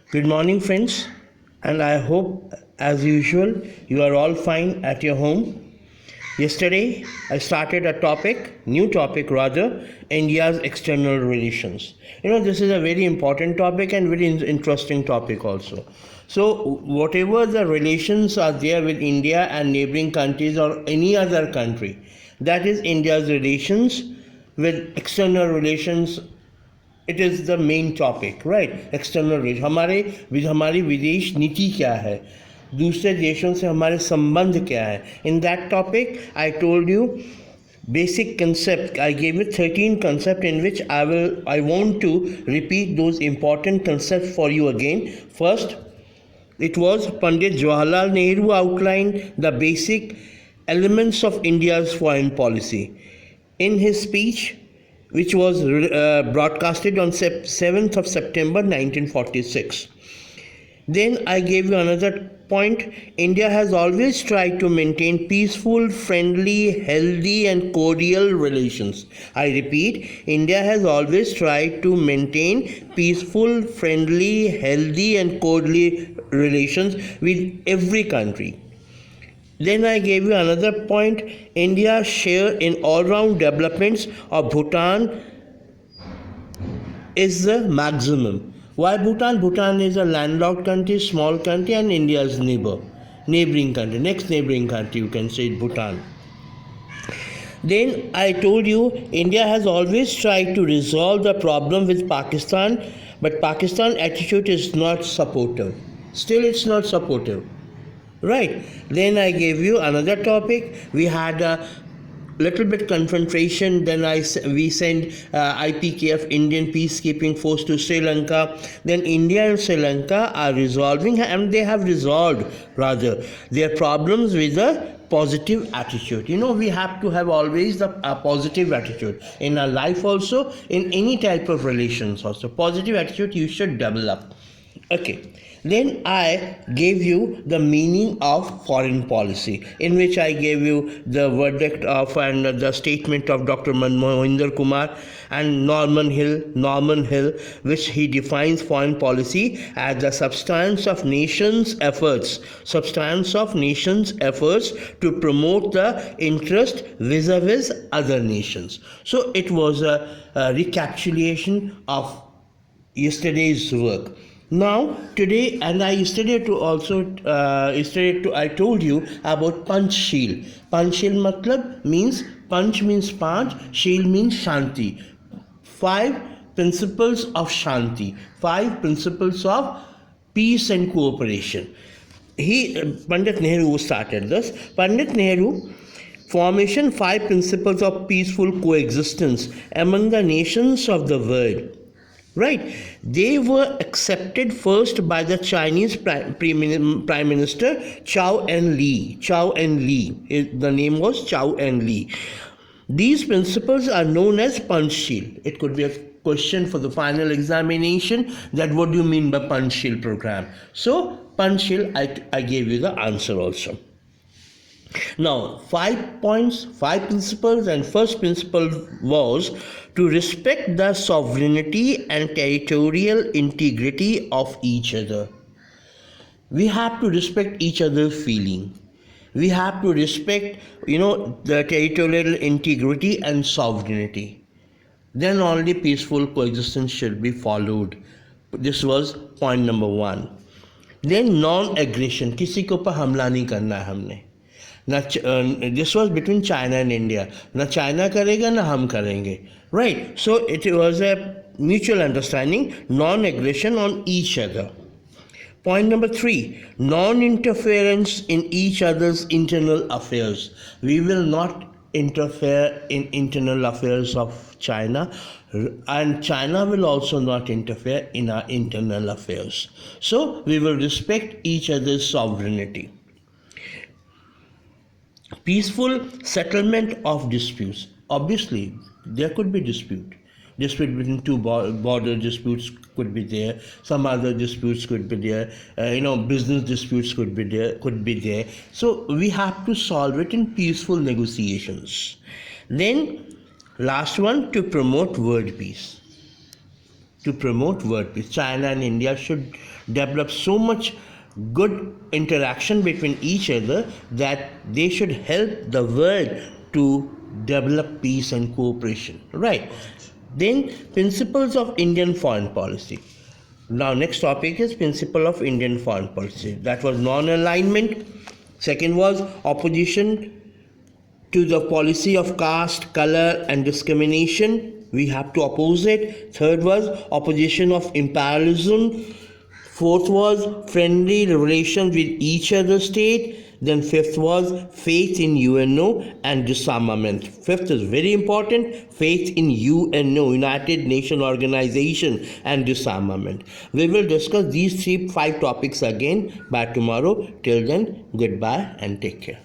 Good morning, friends, and I hope, as usual, you are all fine at your home. Yesterday, I started a new topic rather, India's external relations. This is a very important topic and very interesting topic also. So, whatever the relations are there with India and neighboring countries or any other country, that is India's relations with external relations. It is the main topic, right? External relation हमारी विदेश नीति क्या है, दूसरे देशों से हमारे संबंध क्या है. In that topic I told you basic concept. I gave you 13 concepts in which I want to repeat those important concepts for you again. First, it was Pandit Jawaharlal Nehru outlined the basic elements of India's foreign policy in his speech, which was broadcasted on 7th of September 1946. Then I gave you another point. India has always tried to maintain peaceful, friendly, healthy and cordial relations. I repeat, India has always tried to maintain peaceful, friendly, healthy and cordial relations with every country. Then I gave you another point. India's share in all-round developments of Bhutan is the maximum. Why Bhutan? Bhutan is a landlocked country, small country, and India's neighboring country, next neighboring country, you can say Bhutan. Then I told you India has always tried to resolve the problem with Pakistan, but Pakistan's attitude is not supportive. Still, it's not supportive. Right. Then I gave you another topic. We had a little bit confrontation. Then we sent IPKF, Indian Peacekeeping Force, to Sri Lanka. Then India and Sri Lanka are resolving, and they have resolved rather their problems with a positive attitude. We have to have always a positive attitude in our life also, in any type of relations also. Positive attitude you should develop. Okay. Then I gave you the meaning of foreign policy, in which I gave you the verdict of and the statement of Dr. Mohinder Kumar and Norman Hill, which he defines foreign policy as the substance of nations' efforts to promote the interest vis-a-vis other nations. So it was a recapitulation of yesterday's work. Now today, and I told you about Panchsheel. Panchsheel means Panch means Panch, Sheel means Shanti. 5 principles of Shanti, 5 principles of peace and cooperation. Pandit Nehru started this. Pandit Nehru formation 5 principles of peaceful coexistence among the nations of the world. Right, they were accepted first by the Chinese Prime Minister Chao En-li. The name was Chao En-li. These principles are known as Panchsheel. It could be a question for the final examination, that what do you mean by Panchsheel program? So Panchsheel, I gave you the answer also. Now, 5 points, 5 principles, and first principle was to respect the sovereignty and territorial integrity of each other. We have to respect each other's feeling. We have to respect, the territorial integrity and sovereignty. Then only peaceful coexistence should be followed. This was point number 1. Then non-aggression. किसी के ऊपर हमला नहीं करना है हमने. This was between China and India. Na China karega, na hum karenge. Right. So it was a mutual understanding, non-aggression on each other. Point number 3, non-interference in each other's internal affairs. We will not interfere in internal affairs of China, and China will also not interfere in our internal affairs. So we will respect each other's sovereignty. Peaceful settlement of disputes. Obviously, there could be dispute between two border disputes could be there. Some other disputes could be there. Business disputes could be there. So we have to solve it in peaceful negotiations. Then, last one, to promote world peace. to promote world peace. China and India should develop so much good interaction between each other that they should help the world to develop peace and cooperation. Right. Then principles of Indian foreign policy. Now next topic is principle of Indian foreign policy. That was non-alignment. Second was opposition to the policy of caste, color and discrimination. We have to oppose it. Third was opposition of imperialism. Fourth was friendly relations with each other state. Then fifth was faith in UNO and disarmament. Fifth is very important, faith in UNO, United Nations Organization, and disarmament. We will discuss these 5 topics again by tomorrow. Till then, goodbye and take care.